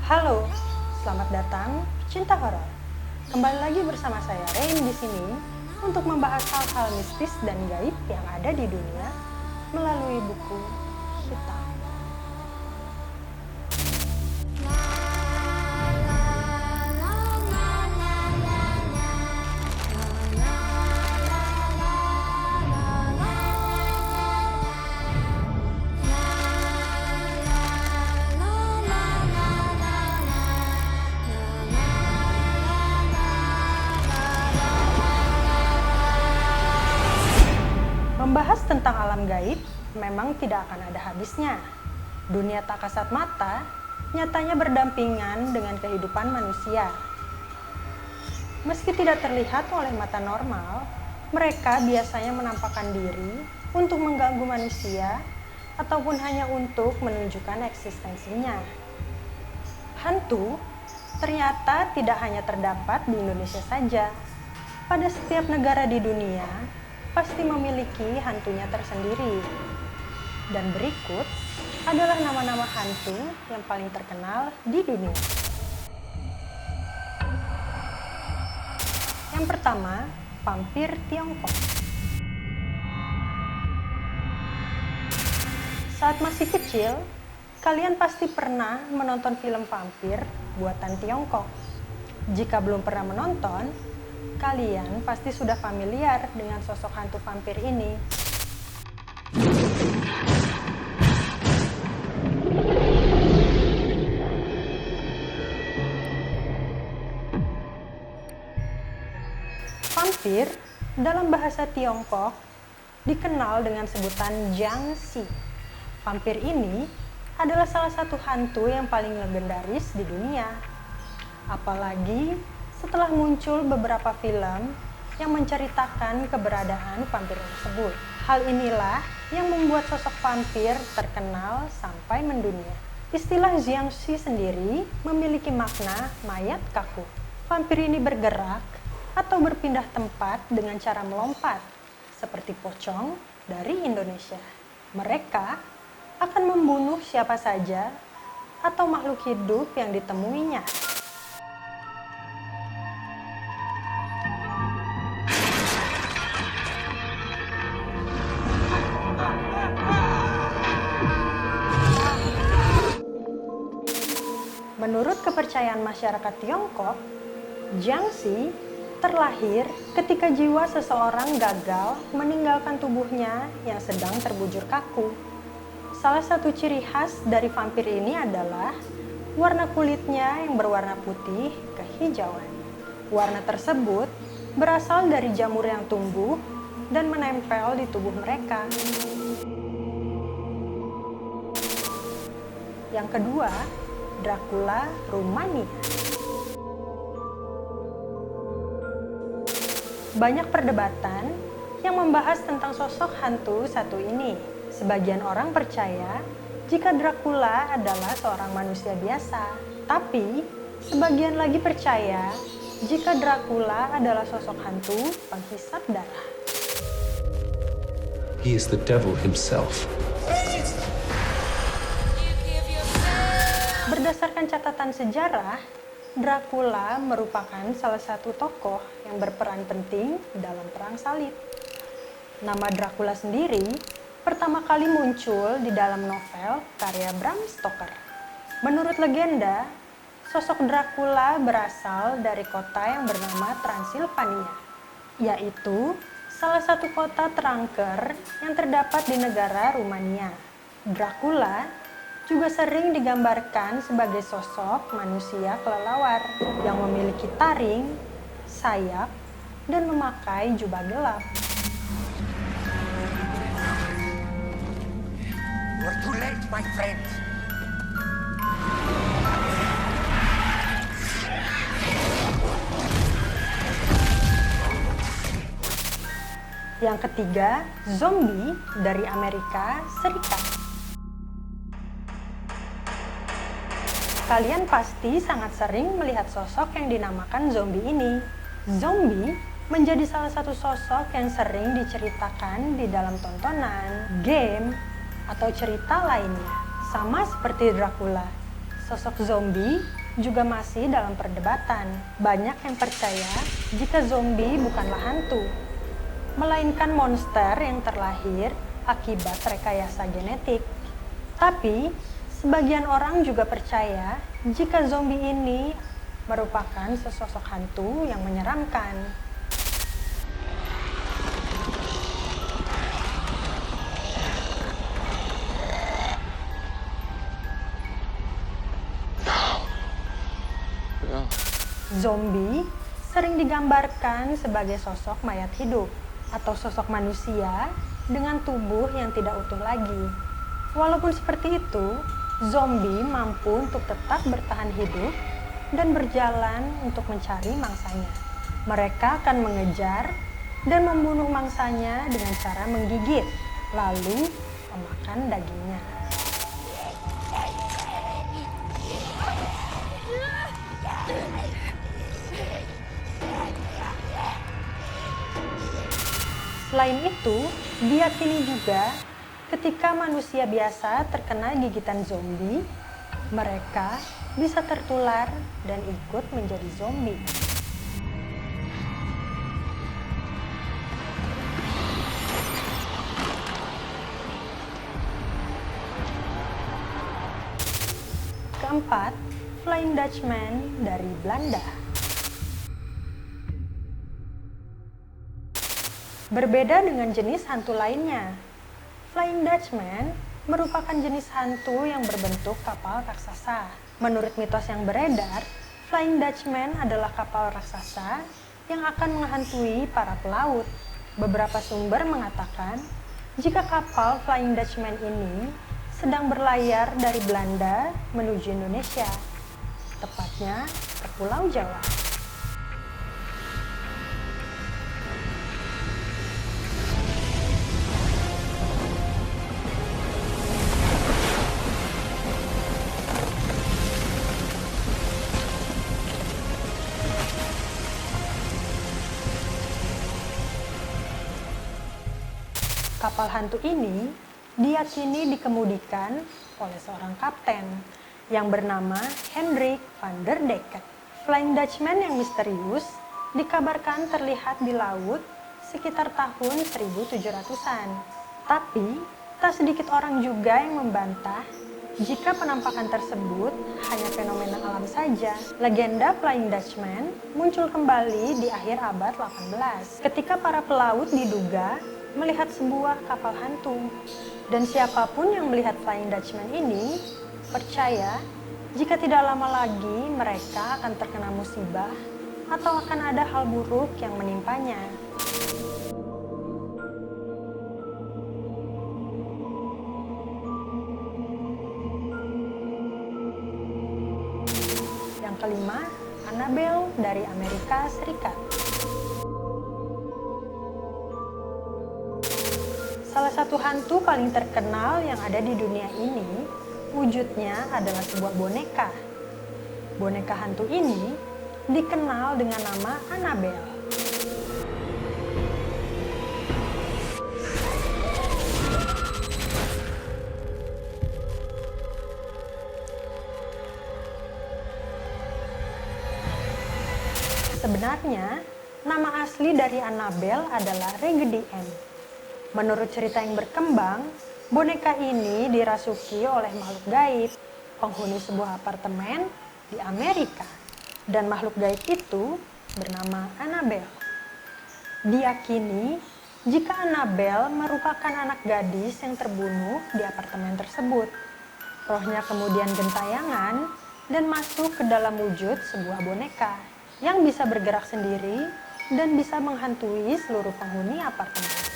Halo, selamat datang pecinta horor. Kembali lagi bersama saya Rain di sini untuk membahas hal-hal mistis dan gaib yang ada di dunia melalui buku hitam. Membahas tentang alam gaib memang tidak akan ada habisnya. Dunia tak kasat mata nyatanya berdampingan dengan kehidupan manusia. Meski tidak terlihat oleh mata normal, mereka biasanya menampakkan diri untuk mengganggu manusia ataupun hanya untuk menunjukkan eksistensinya. Hantu ternyata tidak hanya terdapat di Indonesia saja. Pada setiap negara di dunia pasti memiliki hantunya tersendiri. Dan berikut adalah nama-nama hantu yang paling terkenal di dunia. Yang pertama, vampir Tiongkok. Saat masih kecil, kalian pasti pernah menonton film vampir buatan Tiongkok. Jika belum pernah menonton, kalian pasti sudah familiar dengan sosok hantu vampir ini. Vampir dalam bahasa Tiongkok dikenal dengan sebutan Jiangshi. Vampir ini adalah salah satu hantu yang paling legendaris di dunia. Apalagi setelah muncul beberapa film yang menceritakan keberadaan vampir tersebut. Hal inilah yang membuat sosok vampir terkenal sampai mendunia. Istilah Jiangshi sendiri memiliki makna mayat kaku. Vampir ini bergerak atau berpindah tempat dengan cara melompat, seperti pocong dari Indonesia. Mereka akan membunuh siapa saja atau makhluk hidup yang ditemuinya. Menurut kepercayaan masyarakat Tiongkok, Jiangshi terlahir ketika jiwa seseorang gagal meninggalkan tubuhnya yang sedang terbujur kaku. Salah satu ciri khas dari vampir ini adalah warna kulitnya yang berwarna putih kehijauan. Warna tersebut berasal dari jamur yang tumbuh dan menempel di tubuh mereka. Yang kedua, Dracula Rumania. Banyak perdebatan yang membahas tentang sosok hantu satu ini. Sebagian orang percaya jika Dracula adalah seorang manusia biasa. Tapi, sebagian lagi percaya jika Dracula adalah sosok hantu penghisap darah. He is the devil himself. Berdasarkan catatan sejarah, Dracula merupakan salah satu tokoh yang berperan penting dalam Perang Salib. Nama Dracula sendiri pertama kali muncul di dalam novel karya Bram Stoker. Menurut legenda, sosok Dracula berasal dari kota yang bernama Transilvania, yaitu salah satu kota terangker yang terdapat di negara Rumania. Dracula juga sering digambarkan sebagai sosok manusia kelelawar yang memiliki taring, sayap, dan memakai jubah gelap. You're too late, my friend. Yang ketiga, zombie dari Amerika Serikat. Kalian pasti sangat sering melihat sosok yang dinamakan zombie ini. Zombie menjadi salah satu sosok yang sering diceritakan di dalam tontonan, game, atau cerita lainnya. Sama seperti Dracula, Sosok zombie juga masih dalam perdebatan. Banyak yang percaya jika zombie bukanlah hantu, melainkan monster yang terlahir akibat rekayasa genetik. Tapi, sebagian orang juga percaya jika zombie ini merupakan sesosok hantu yang menyeramkan. Zombie sering digambarkan sebagai sosok mayat hidup atau sosok manusia dengan tubuh yang tidak utuh lagi. Walaupun seperti itu, zombie mampu untuk tetap bertahan hidup dan berjalan untuk mencari mangsanya. Mereka akan mengejar dan membunuh mangsanya dengan cara menggigit, lalu memakan dagingnya. Selain itu, diyakini juga ketika manusia biasa terkena gigitan zombie, mereka bisa tertular dan ikut menjadi zombie. Keempat, Flying Dutchman dari Belanda. Berbeda dengan jenis hantu lainnya, Flying Dutchman merupakan jenis hantu yang berbentuk kapal raksasa. Menurut mitos yang beredar, Flying Dutchman adalah kapal raksasa yang akan menghantui para pelaut. Beberapa sumber mengatakan jika kapal Flying Dutchman ini sedang berlayar dari Belanda menuju Indonesia, tepatnya ke Pulau Jawa. Kapal hantu ini diyakini dikemudikan oleh seorang kapten yang bernama Hendrik van der Decken. Flying Dutchman yang misterius dikabarkan terlihat di laut sekitar tahun 1700-an. Tapi, tak sedikit orang juga yang membantah jika penampakan tersebut hanya fenomena alam saja. Legenda Flying Dutchman muncul kembali di akhir abad 18 ketika para pelaut diduga melihat sebuah kapal hantu. Dan siapapun yang melihat Flying Dutchman ini percaya jika tidak lama lagi mereka akan terkena musibah atau akan ada hal buruk yang menimpanya. Yang kelima, Annabelle dari Amerika Serikat. Salah satu hantu paling terkenal yang ada di dunia ini, wujudnya adalah sebuah boneka. Boneka hantu ini dikenal dengan nama Annabelle. Sebenarnya, nama asli dari Annabelle adalah Raggedy Ann. Menurut cerita yang berkembang, boneka ini dirasuki oleh makhluk gaib, penghuni sebuah apartemen di Amerika. Dan makhluk gaib itu bernama Annabelle. Diyakini jika Annabelle merupakan anak gadis yang terbunuh di apartemen tersebut. Rohnya kemudian gentayangan dan masuk ke dalam wujud sebuah boneka yang bisa bergerak sendiri dan bisa menghantui seluruh penghuni apartemen.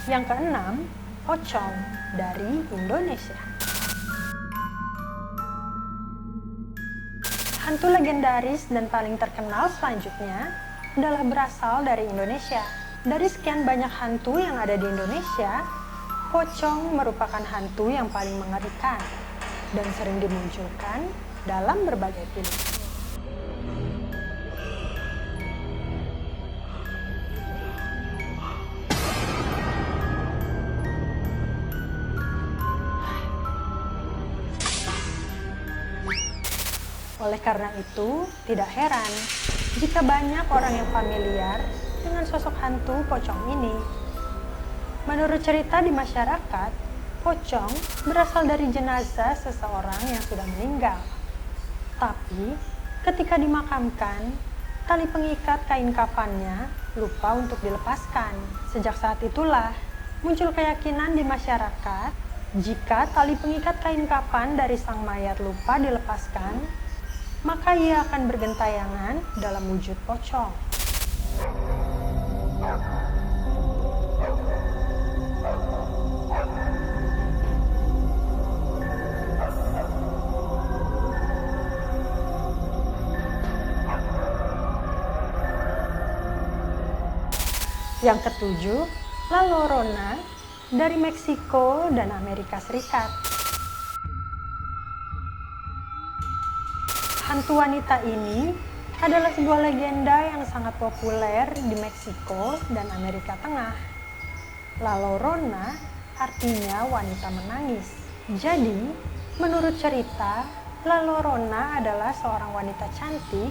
Yang keenam, pocong dari Indonesia. Hantu legendaris dan paling terkenal selanjutnya adalah berasal dari Indonesia. Dari sekian banyak hantu yang ada di Indonesia, pocong merupakan hantu yang paling mengerikan dan sering dimunculkan dalam berbagai film. Oleh karena itu, tidak heran jika banyak orang yang familiar dengan sosok hantu pocong ini. Menurut cerita di masyarakat, pocong berasal dari jenazah seseorang yang sudah meninggal. Tapi, ketika dimakamkan, tali pengikat kain kafannya lupa untuk dilepaskan. Sejak saat itulah muncul keyakinan di masyarakat, jika tali pengikat kain kafan dari sang mayat lupa dilepaskan, maka ia akan bergentayangan dalam wujud pocong. Yang ketujuh, La Llorona dari Meksiko dan Amerika Serikat. Hantu wanita ini adalah sebuah legenda yang sangat populer di Meksiko dan Amerika Tengah. La Llorona artinya wanita menangis. Jadi, menurut cerita, La Llorona adalah seorang wanita cantik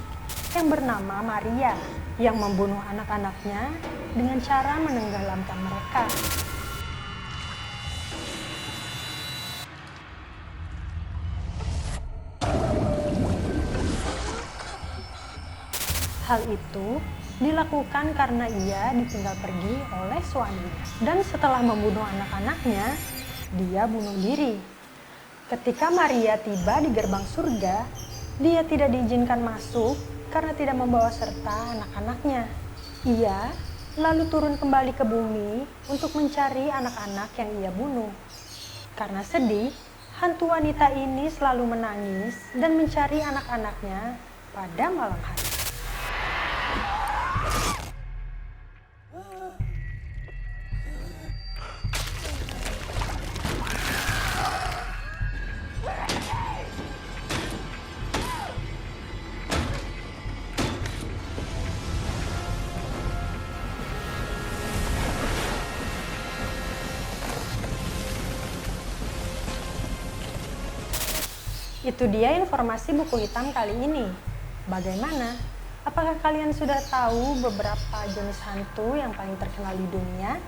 yang bernama Maria yang membunuh anak-anaknya dengan cara menenggelamkan mereka. Hal itu dilakukan karena ia ditinggal pergi oleh suaminya. Dan setelah membunuh anak-anaknya, dia bunuh diri. Ketika Maria tiba di gerbang surga, dia tidak diizinkan masuk karena tidak membawa serta anak-anaknya. Ia lalu turun kembali ke bumi untuk mencari anak-anak yang ia bunuh. Karena sedih, hantu wanita ini selalu menangis dan mencari anak-anaknya pada malam hari. Itu dia informasi buku hitam kali ini. Bagaimana? Apakah kalian sudah tahu beberapa jenis hantu yang paling terkenal di dunia?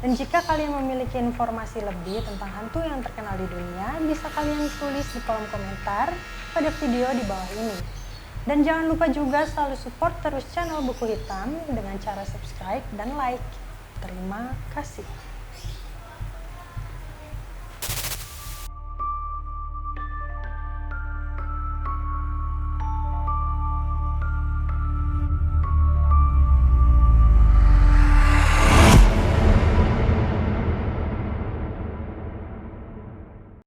Dan jika kalian memiliki informasi lebih tentang hantu yang terkenal di dunia, bisa kalian tulis di kolom komentar pada video di bawah ini. Dan jangan lupa juga selalu support terus channel Buku Hitam dengan cara subscribe dan like. Terima kasih.